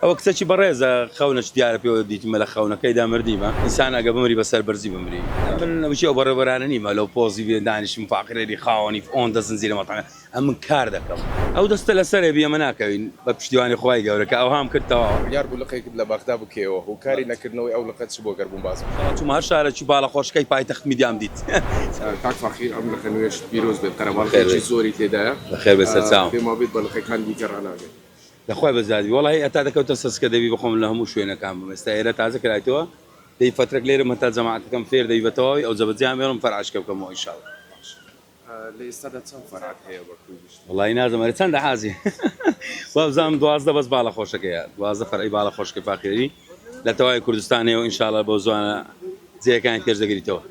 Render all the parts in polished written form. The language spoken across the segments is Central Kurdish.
ئەوە کچێکی بەڕێزە خەونەش دیارە پێوە دیتمە لە خەونەکەیدا مردیمە ئینسان ئەگە بمری بەسەر بەرزی بمری من نەوچی ئەو بەڕێوەرانە نیمە لەو پۆزی بێ دانیشم فاقرێری خاوەنی ئۆن دەزنجیرە مەتانە ئەم من کار دەکەم ئەو دەستە لەسەرێ بێ ئەمە ناکەوین بە پشتیوانی خوای گەورەکە ئەوهام کردەوە یار بوو لقەیەکت لە بەغدا بکەوە و کاری نەکردنەوەی ئەو لقەت چ بۆ گەربوون باز چوومە هەر شارێکی باڵە خۆشکەی پایتەخت میدیام دیت کاک فەخیر ئەم لقە نوێش پیرۆز بێت قەرەباڵی زۆری تێدایە بەخێر بێ سەرچاوم پێما بێت بە لقەکان دیکە ڕناگەن لەخوای بەزادی وڵی ئەتا دەکەوتە سەسکە دەبی بخۆم لە هەموو شوێنەکان بم ئێستا ئێرە تازە کرایتەوە دەی فترێک لێرە مەتا جەماعەتەکەم فێر دەیبێتەوەی ئەو جەبەجیان مێڵم فەرعاشکە بکەمەوە ئینشاڵڵا لە ئێستادا چەند فەرعات هەیە بە کوردیش وڵی نازەمەرە چەندە حازی وابزانم 12 بەس باڵە خۆشەکەیە 12 فەرعی باڵە خۆشکە فاخێری لە تەوای کوردستانەوە ئینشاڵڵا بۆ زوانە جێیەکان پێش دەگریتەوە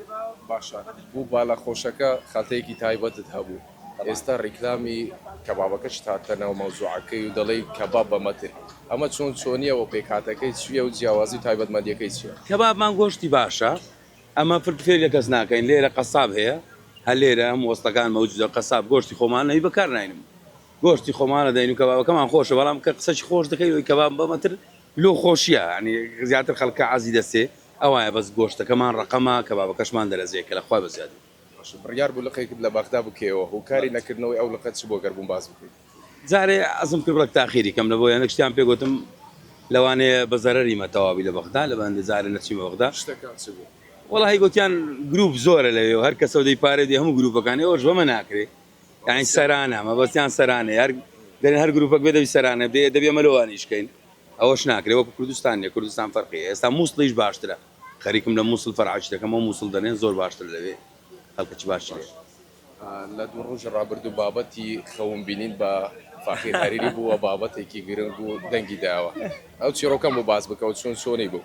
باشە بوو باڵە خۆشەکە خەڵتەیەکی تایبەتت هەبوو ئێستا ڕیکلامی کەبابەکەش تاتەنەوە مەوزوعەکەی و دەڵێ کەباب بەمەتر ئەمە چۆن چۆنیەوە پێکاتەکەی چیە و جیاوازی تایبەتمەندیەکەی چییە؟ کەبابمان گۆشتی باشە ئەمە فرفێر لە کەس ناکەین لێرە قەساب هەیە هەر لێرە ئەم وەستەکان مەوجودە قەساب گۆشتی خۆمان نەوی بەکار ناینم گۆشتی خۆمانە دەین و کەبابەکەمان خۆشە بەڵام کە قسەی خۆش دەکەی و کەباب بەمەتر لۆ خۆشیە ینی زیاتر خەڵکە عەزی دەسێ ئەوایە بەس گۆشتەکەمان ڕقەمە کەبابەکەشمان دەرەزەیە کە لەخوای بەزیادی بڕیار بوو لقەیەکت لە بەغدا بکەوە و کاری نەکردنەوەی ئەو لقەت چ بۆ گەربوون باز بکەیت جارێ ئەزم کرد بڕک تاخیری کەم لە بۆ یانە شتیان پێگوتم لەوانەیە بە زەرەریمە تەواوی لە بەغدا لە بەندە جارێ نەچیمە بەغدا شتەکان چ بوو؟ وەڵی گوتیان گروپ زۆرە لەوێ و هەر کەسە دەی پارێ دی هەموو گروپەکانی ئەوەش بەمە ناکرێ یعنی سەرانە مەبەستیان سەرانە یار دەرێن هەر گروپەک بێ دەوی سەرانە بێ دەبێ مەلەوانیشکەین ئەوەش ناکرێ وەکو کوردستانیە کوردستان فەرقیە ئێستا مووسڵیش باشترە خەریکم لە مووسڵ فەرعاچ دەکەمەوە مووسڵ دەنێن زۆر باشتر لەوێ خەڵکەی باشتر لە دوو ڕۆژ ڕابردوو بابەتی خەون بینین بە فاخیر هەریری بووە بابەتێکی گرنگ و دەنگی داوە ئەو چیرۆکەم بۆ باز بکەوت چۆن چۆنی بوو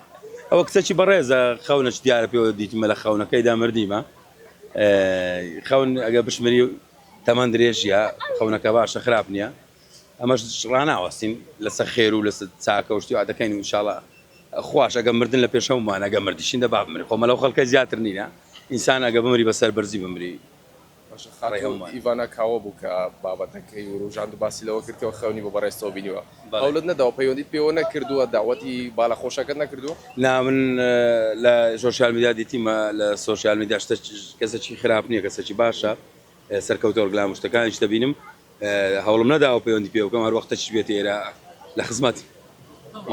ئەوە کچێکی بەڕێزە خەونەش دیارە پێوە دیتمە لە خەونەکەیدا مردیمە خەون ئەگە بشمری تەمەند درێژیە خەونەکە باشە خراپ نییە ئەمەش ڕناوەستین لەسەر خێر و لەسەر چاکە وشتی وا دەکەین و ئینشاڵڵا خوش ئەگە مردن لە پێشەومان ئەگە مردیشین دە با بمری خۆمە لەو خەڵکە زیاتر نینە ئینسان ئەگە بمری بەسەر بەرزی بمری ئیڤانە کاوە بوو کە بابەتەکەی و ڕۆژان باسی لەوە کردەوە خەونی بۆ بەڕێستەوە بینیوە هەوڵت نەداوە پەیوەندیت پێوە نەکردووە داوەتی باڵە خۆشەکەت نەکردووە نا من لە سۆشیال میدیا دیتیمە لە سۆشیال میدیا شتە کەسێکی خراپ نییە کەسێکی باشە سەرکەوتە وەرگلام شتەکانیش دەبینم هەوڵم نەداوە پەیوەندی پێ بکەم هەر وەختەی بێت ئێرە لە خزمەتی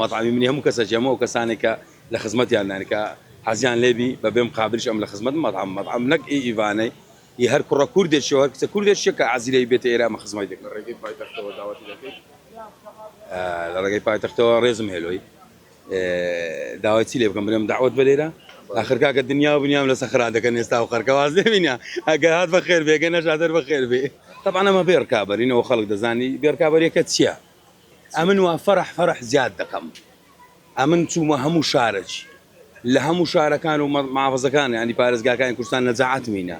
مەطعمی منی هەموو کەسە جەمە و کەسانێک کە لە خزمەتیان نانکە حەزیان لێبی بە بێم قابلش ئەم لە خزمەت مەطعم نەک ئیڤانەی هەر کوڕە کوردێکی هەر کەسە کوردێکی کە عەزیرەی بێتە ئێرە ئەمە خزمەت دەکەن ڕێگەی پایتەختەوە داوەتی دەکەیت لە ڕێگەی پایتەختەوە ڕێزم هێلۆی داوای چی لێ بکەم برێم داوەت بە لێرە ئاخر کاکە دنیا و بنیام لە سەخرا دەکەن ئێستا و خەرکەواز دەبینە ئەگەر هات بەخێر بێ ئەگەر نەژادەر بەخێر بێ طبعا ئەمە بێڕکابەرینەوە خەڵک دەزانی بێڕکابەریەکە چییە ئەمن وا فەرح زیاد دەکەم ئەمن چوومە هەموو شارەکی لە هەموو شارەکان و مافەزەکان ینی پارێزگاکانی کوردستان نەجاعەت مینە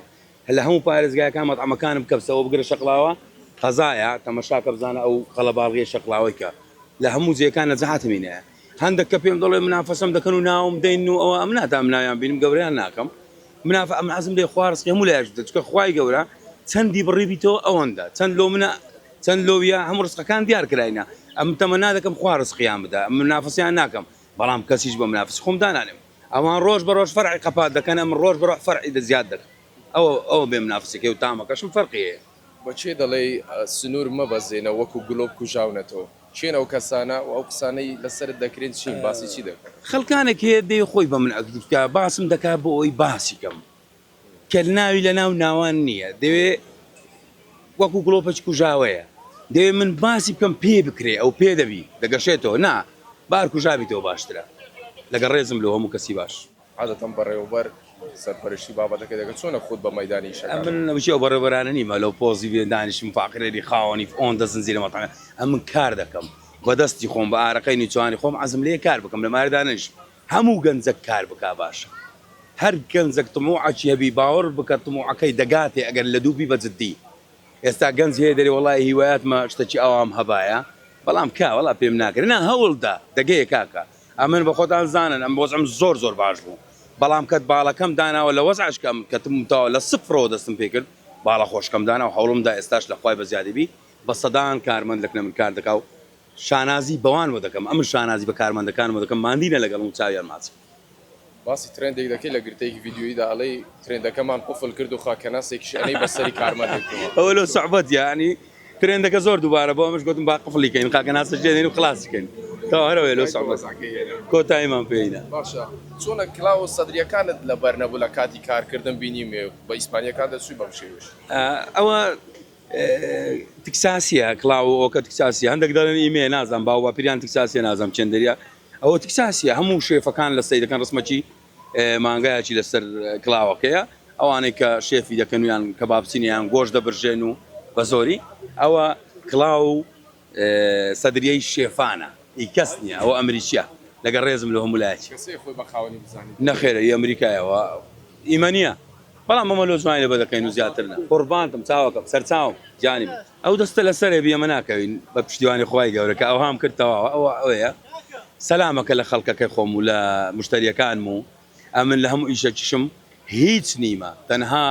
لە هەموو پارێزگاکان مەطعەمەکانم بکەبسەوە بگرە شەقڵاوە قەزایە تەمەشاکە بزانە ئەو قەڵەباڵغیە شەقڵاوەی کە لە هەموو جێگەکان نەجاعەت مینە هەندێک کە پێم دەڵێ منافەسەم دەکەن و ناوم دەین و ئەوە ئەم ناتام ناویان بینم گەورەیان ناکەم منافە ئەم حەزم لێ خوارسقی هەموو لایەش چکە خوای گەورە چەندی بڕیبیتەوە ئەوەندە چەند لۆ منە چەند لۆویە هەموو ڕزقەکان دیار کراینە ئەم تەمەنا دەکەم خوا ڕزقیان بدە منافەسیان ناکەم بەڵام کەسیش بە منافەسی خۆم دانانێم ئەوان ڕۆژ بە ڕۆژ فەرعی قەپات دەکەن ئەم ڕۆژ بە ڕۆژ فەرعی دەزیاد دەکەن ئەوە بێ منافەسێکی و تامەکەشم فەرقیەیە بەچێ دەڵێ سنوور مەبەزێنە وەکو گلۆب کوژاونەتەوە چێن ئەو کەسانە و ئەو قسانەی لەسرت دەکرێن چین باسی چی دەکەن خەڵکانێک هەیە دێ خۆی بە من ئەکتیفکە باسم دەکات بۆ ئەوی باسی کەم کە ناوی لە ناو ناوان نییە دەوێ وەکو گلۆپەچ کوژاوەیە دەوێ من باسی بکەم پێ بکرێ ئەو پێ دەبی دەگەشێتەوە نا بار کوژابیتەوە باشترە لەگە ڕێزم لە هەموو کەسی باش عادەتەن بەڕێوەبەر سەرپەرشتی بابەتەکە دەکەن چۆنە خۆت بە مەیدانی شەکە من نەوچی ئەو بەڕێوەبەرانە نیمە لەو پۆزی بێ دانیشم فاقرێری خاوەنی ئۆن دەزنجیرە مەتانە ئەم من کار دەکەم بەدەستی خۆم بە ئارەقەی نیچوانی خۆم عەزم لێ کار بکەم لە ماردانش هەموو گەنجەک کار بکا باشە هەر گەنجێک تموعەکی هەبی باوەڕ بکە تموعەکەی دەگاتێ ئەگەر لە دووبی بەجددی ئێستا گەنج هەیە دەرێ وەڵای هیوایەتمە شتێکی ئەوام هەبایە بەڵام کا وەڵا پێم ناکرێت نا هەوڵدا دەگەیە کاکە ئەمن بە خۆتان زانن ئەم بۆزم زۆر باش بوو بەڵام کەت باڵەکەم داناوە لە وەزعشکەم کەتمتەوە لە سفرەوە دەستم پێ کرد باڵە خۆشکەم دانا و هەوڵمدا ئێستاش لە خوای بەزیادەبی بە سەدان کارمەندێک لە من کار دەکا و شانازی بەوان بۆ دەکەم ئەمر شانازی بە کارمەندەکانمە دەکەم ماندینە لەگەڵ و چاویان ماچ باسی ترندێک دەکەی لە گرتەیەکی ڤیددیۆیدا ئەڵەی ترندەکەمان قفل کرد و خاکەناسێکیش ئەنەی بەسەری کارمەندێکەوە ئەوە لە سوحبەت یعنی ترێندەکە زۆر دووبارە بۆ ئەمەش گوتم با قفڵیکەین خاکە ناسە دێنین و خلاصیکەین تا هەرەوەی لە سوحبەت کۆتاییمان پێینە باشە چۆنە کلااو سەدریەکانت لە بەرنەبوو لە کاتی کارکردن بینیمێ بە ئیسپانیەکان دەچووی بەم شێوش ئەوە تکساسیە کلااو ئەوکە تکساسی هەندێک دەڵێن ئیمێ نازانم باو باپیریان تکساسیە نازانم چێندەریە ئەوە تکساسیە هەموو شێفەکان لە سەیدەکان ڕسمەکی مانگایەکی لەسەر کلااوەکەیە ئەوانەی کە شێفی دەکەنویان کە بابچینیان گۆشت دەبرژێن و بە زۆری ئەوە کلااو سەدریەی شێفانە هیچ کەس نییە ئەوە ئەمریکیە لەگەڵ ڕێزم لە هەمولایەتی کەسێ خۆی بەخاوەنی بزانیت نەخێرە ئەمریکایەوە ئیمە نییە بەڵام ئەمە لۆ جوانی لە بەدەکەین و زیاترنە قوربانتم چاوەکەم سەرچاوم جانیم ئەو دەستە لەسەرێ بیەمە ناکەوین بە پشتیوانی خۆی گەورەکە ئەو هام کردەوە ئەوە ئەوەیە سەلامەکە لە خەڵکەکەی خۆم و لە مشتریەکانم و ئەمن لە هەموو ئیشەکیشم هیچ نیمە تەنها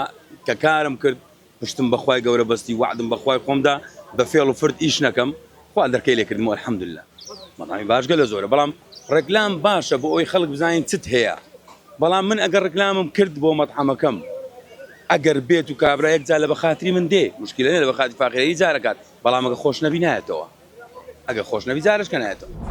کە کارم کرد پشتم بەخوای گەورە بەستی وعدم بەخوای خۆمدا بە فێڵ و فرد ئیش نەکەم خوا دەرکەی لێکردمەوە الحەمدولله مەڵامی باشگە لە زۆرە بەڵام ڕێکلام باشە بۆ ئەوی خەڵک بزانین چت هەیە بەڵام من ئەگەر ڕێکلامم کرد بۆ مەطعەمەکەم ئەگەر بێت و کابرا یەکجار لە بەخاتری من دێ مشکلە لە بەخاتری فاقیری جارەکات بەڵام ئەگە خۆش نەبی نایەتەوە ئەگە خۆش نەبی جارش کە نایەتەوە